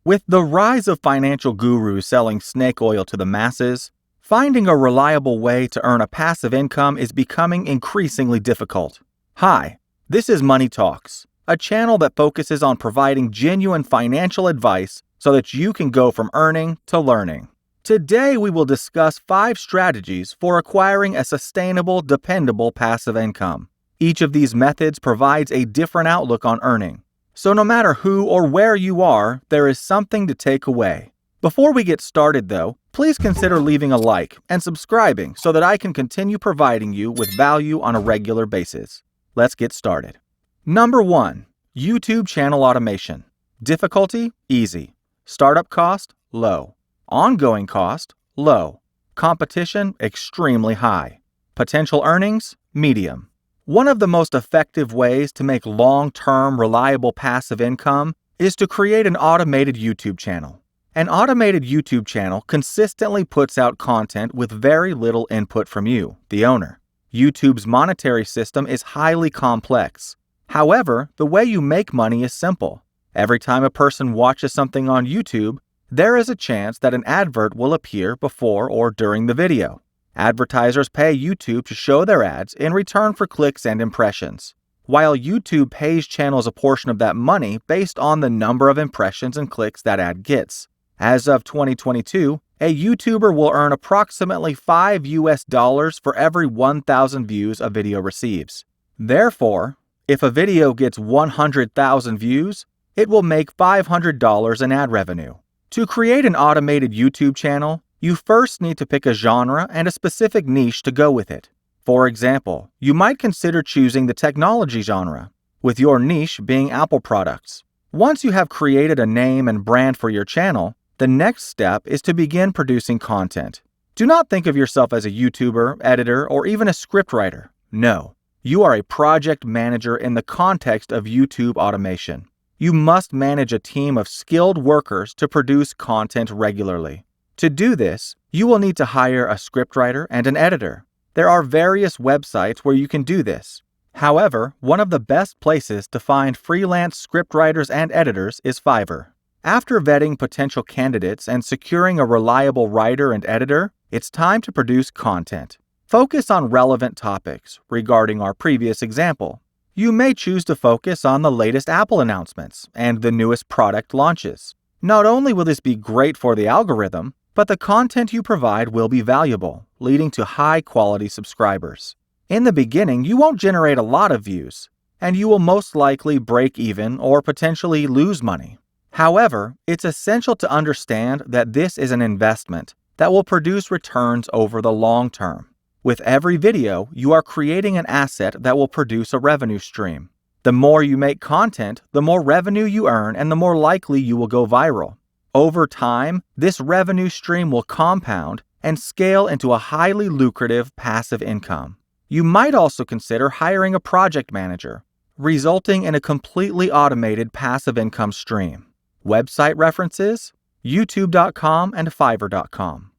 With the rise of financial gurus selling snake oil to the masses, finding a reliable way to earn a passive income is becoming increasingly difficult. Hi, this is Money Talks, a channel that focuses on providing genuine financial advice so that you can go from earning to learning. Today, we will discuss 5 strategies for acquiring a sustainable, dependable passive income. Each of these methods provides a different outlook on earning. So no matter who or where you are, there is something to take away. Before we get started though, please consider leaving a like and subscribing so that I can continue providing you with value on a regular basis. Let's get started. Number 1. YouTube channel automation. Difficulty? Easy. Startup cost? Low. Ongoing cost? Low. Competition? Extremely high. Potential earnings? Medium. One of the most effective ways to make long-term, reliable passive income is to create an automated YouTube channel. An automated YouTube channel consistently puts out content with very little input from you, the owner. YouTube's monetary system is highly complex. However, the way you make money is simple. Every time a person watches something on YouTube, there is a chance that an advert will appear before or during the video. Advertisers pay YouTube to show their ads in return for clicks and impressions, while YouTube pays channels a portion of that money based on the number of impressions and clicks that ad gets. As of 2022, a YouTuber will earn approximately $5 for every 1,000 views a video receives. Therefore, if a video gets 100,000 views, it will make $500 in ad revenue. To create an automated YouTube channel, you first need to pick a genre and a specific niche to go with it. For example, you might consider choosing the technology genre, with your niche being Apple products. Once you have created a name and brand for your channel, the next step is to begin producing content. Do not think of yourself as a YouTuber, editor, or even a scriptwriter. No, you are a project manager in the context of YouTube automation. You must manage a team of skilled workers to produce content regularly. To do this, you will need to hire a scriptwriter and an editor. There are various websites where you can do this. However, one of the best places to find freelance scriptwriters and editors is Fiverr. After vetting potential candidates and securing a reliable writer and editor, it's time to produce content. Focus on relevant topics regarding our previous example. You may choose to focus on the latest Apple announcements and the newest product launches. Not only will this be great for the algorithm, but the content you provide will be valuable, leading to high-quality subscribers. In the beginning, you won't generate a lot of views, and you will most likely break even or potentially lose money. However, it's essential to understand that this is an investment that will produce returns over the long term. With every video, you are creating an asset that will produce a revenue stream. The more you make content, the more revenue you earn and the more likely you will go viral. Over time, this revenue stream will compound and scale into a highly lucrative passive income. You might also consider hiring a project manager, resulting in a completely automated passive income stream. Website references: youtube.com and fiverr.com.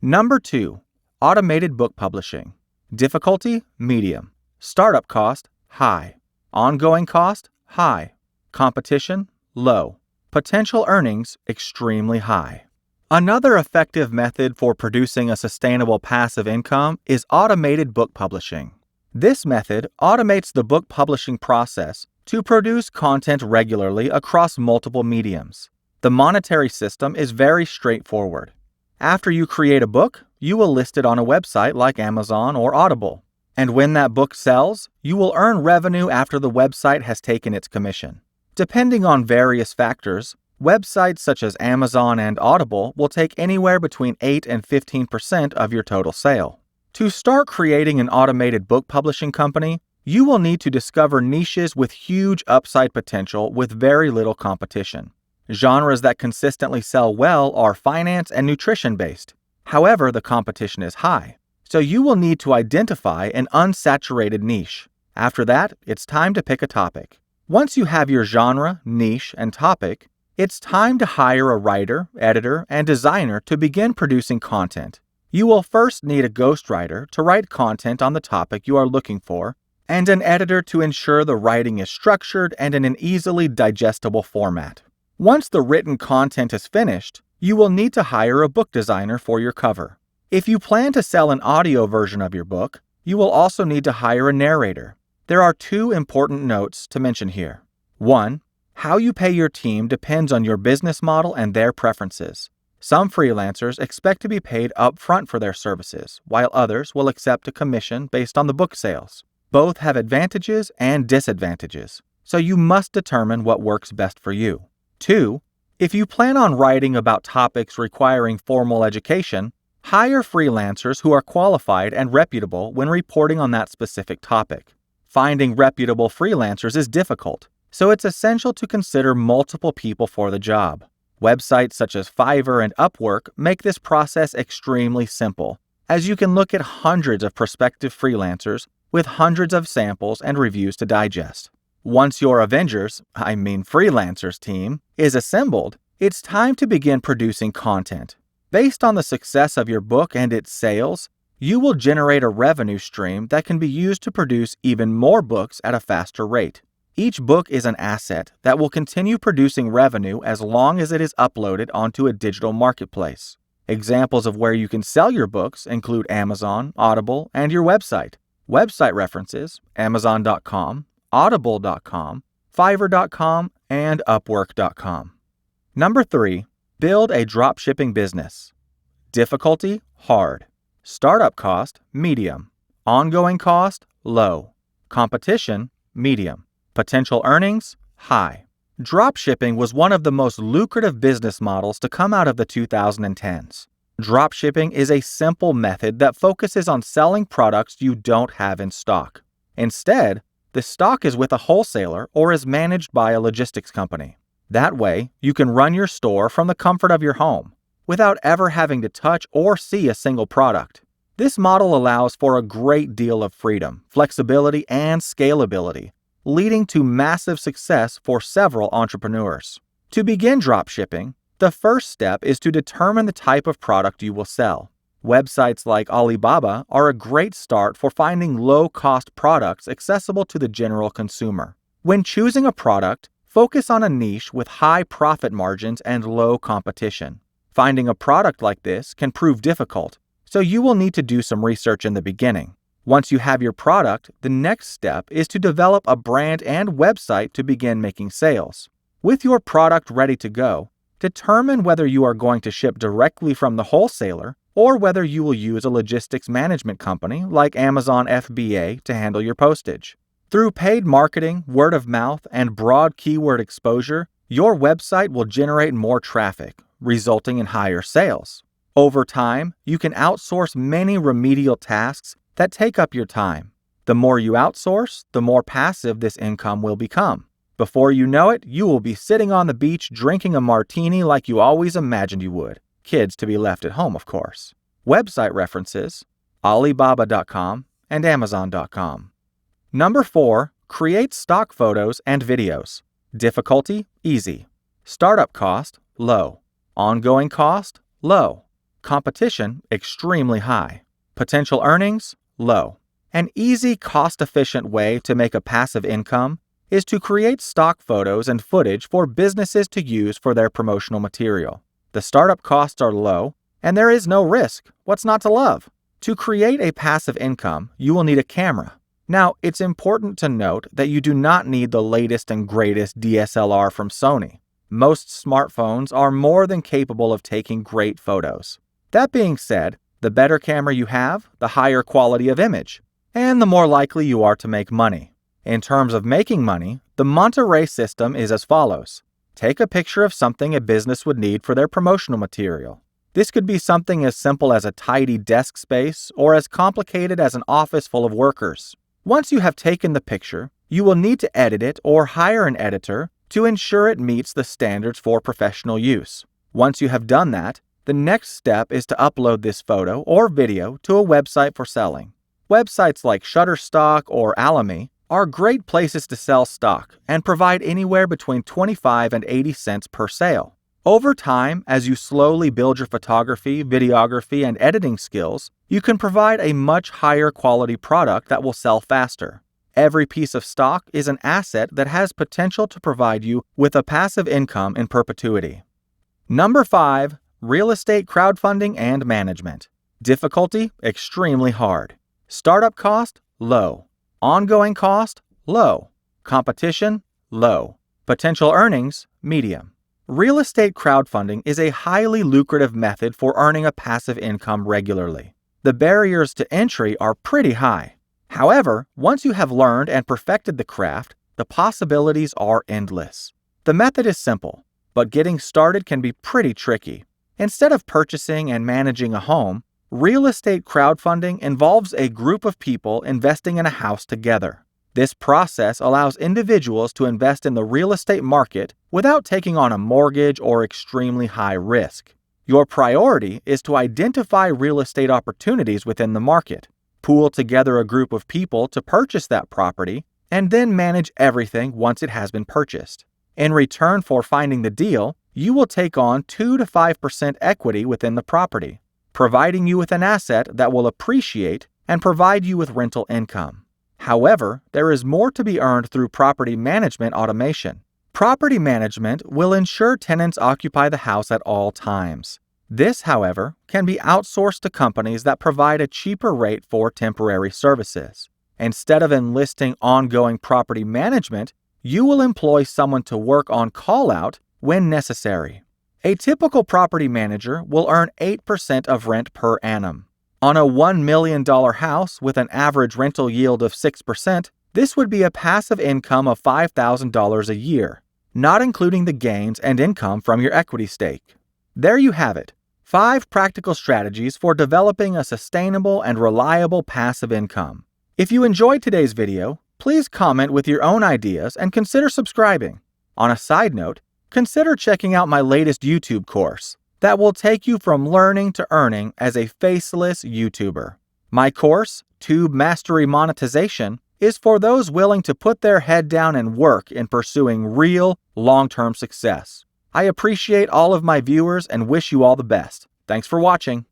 Number 2. Automated book publishing. Difficulty: medium. Startup cost: high. Ongoing cost: high. Competition: low. Potential earnings: extremely high. Another effective method for producing a sustainable passive income is automated book publishing. This method automates the book publishing process to produce content regularly across multiple mediums. The monetary system is very straightforward. After you create a book, you will list it on a website like Amazon or Audible. And when that book sells, you will earn revenue after the website has taken its commission. Depending on various factors, websites such as Amazon and Audible will take anywhere between 8 and 15% of your total sale. To start creating an automated book publishing company, you will need to discover niches with huge upside potential with very little competition. Genres that consistently sell well are finance and nutrition-based. However, the competition is high, so you will need to identify an unsaturated niche. After that, it's time to pick a topic. Once you have your genre, niche, and topic, it's time to hire a writer, editor, and designer to begin producing content. You will first need a ghostwriter to write content on the topic you are looking for, and an editor to ensure the writing is structured and in an easily digestible format. Once the written content is finished, you will need to hire a book designer for your cover. If you plan to sell an audio version of your book, you will also need to hire a narrator. There are two important notes to mention here. 1. How you pay your team depends on your business model and their preferences. Some freelancers expect to be paid upfront for their services, while others will accept a commission based on the book sales. Both have advantages and disadvantages, so you must determine what works best for you. 2. If you plan on writing about topics requiring formal education, hire freelancers who are qualified and reputable when reporting on that specific topic. Finding reputable freelancers is difficult, so it's essential to consider multiple people for the job. Websites such as Fiverr and Upwork make this process extremely simple, as you can look at hundreds of prospective freelancers with hundreds of samples and reviews to digest. Once your freelancers team, is assembled, it's time to begin producing content. Based on the success of your book and its sales, you will generate a revenue stream that can be used to produce even more books at a faster rate. Each book is an asset that will continue producing revenue as long as it is uploaded onto a digital marketplace. Examples of where you can sell your books include Amazon, Audible, and your website. Website references: Amazon.com, Audible.com, Fiverr.com, and Upwork.com. Number 3. Build a dropshipping business. Difficulty: hard. Startup cost: medium. Ongoing cost: low. Competition: medium. Potential earnings: high. Dropshipping was one of the most lucrative business models to come out of the 2010s. Dropshipping is a simple method that focuses on selling products you don't have in stock. Instead, the stock is with a wholesaler or is managed by a logistics company. That way, you can run your store from the comfort of your home, without ever having to touch or see a single product. This model allows for a great deal of freedom, flexibility, and scalability, leading to massive success for several entrepreneurs. To begin dropshipping, the first step is to determine the type of product you will sell. Websites like Alibaba are a great start for finding low-cost products accessible to the general consumer. When choosing a product, focus on a niche with high profit margins and low competition. Finding a product like this can prove difficult, so you will need to do some research in the beginning. Once you have your product, the next step is to develop a brand and website to begin making sales. With your product ready to go, determine whether you are going to ship directly from the wholesaler or whether you will use a logistics management company like Amazon FBA to handle your postage. Through paid marketing, word of mouth, and broad keyword exposure, your website will generate more traffic, resulting in higher sales. Over time, you can outsource many remedial tasks that take up your time. The more you outsource, the more passive this income will become. Before you know it, you will be sitting on the beach drinking a martini like you always imagined you would. Kids to be left at home, of course. Website references: Alibaba.com and Amazon.com. Number 4. Create stock photos and videos. Difficulty: easy. Startup cost: low. Ongoing cost: low. Competition: extremely high. Potential earnings: low. An easy, cost-efficient way to make a passive income is to create stock photos and footage for businesses to use for their promotional material. The startup costs are low, and there is no risk. What's not to love? To create a passive income, you will need a camera. Now, it's important to note that you do not need the latest and greatest DSLR from Sony. Most smartphones are more than capable of taking great photos. That being said, the better camera you have, the higher quality of image, and the more likely you are to make money. In terms of making money, the Monterey system is as follows. Take a picture of something a business would need for their promotional material. This could be something as simple as a tidy desk space or as complicated as an office full of workers. Once you have taken the picture, you will need to edit it or hire an editor to ensure it meets the standards for professional use. Once you have done that, the next step is to upload this photo or video to a website for selling. Websites like Shutterstock or Alamy are great places to sell stock and provide anywhere between 25 and 80 cents per sale. Over time, as you slowly build your photography, videography, and editing skills, you can provide a much higher quality product that will sell faster. Every piece of stock is an asset that has potential to provide you with a passive income in perpetuity. Number 5. Real estate crowdfunding and management. Difficulty: extremely hard. Startup cost: low. Ongoing cost: low. Competition: low. Potential earnings: medium. Real estate crowdfunding is a highly lucrative method for earning a passive income regularly. The barriers to entry are pretty high. However, once you have learned and perfected the craft, the possibilities are endless. The method is simple, but getting started can be pretty tricky. Instead of purchasing and managing a home, real estate crowdfunding involves a group of people investing in a house together. This process allows individuals to invest in the real estate market without taking on a mortgage or extremely high risk. Your priority is to identify real estate opportunities within the market, pool together a group of people to purchase that property, and then manage everything once it has been purchased. In return for finding the deal, you will take on 2 to 5% equity within the property, providing you with an asset that will appreciate and provide you with rental income. However, there is more to be earned through property management automation. Property management will ensure tenants occupy the house at all times. This, however, can be outsourced to companies that provide a cheaper rate for temporary services. Instead of enlisting ongoing property management, you will employ someone to work on call-out when necessary. A typical property manager will earn 8% of rent per annum. On a $1 million house with an average rental yield of 6%, this would be a passive income of $5,000 a year, not including the gains and income from your equity stake. There you have it, 5 practical strategies for developing a sustainable and reliable passive income. If you enjoyed today's video, please comment with your own ideas and consider subscribing. On a side note, consider checking out my latest YouTube course that will take you from learning to earning as a faceless YouTuber. My course, Tube Mastery Monetization, is for those willing to put their head down and work in pursuing real, long-term success. I appreciate all of my viewers and wish you all the best. Thanks for watching.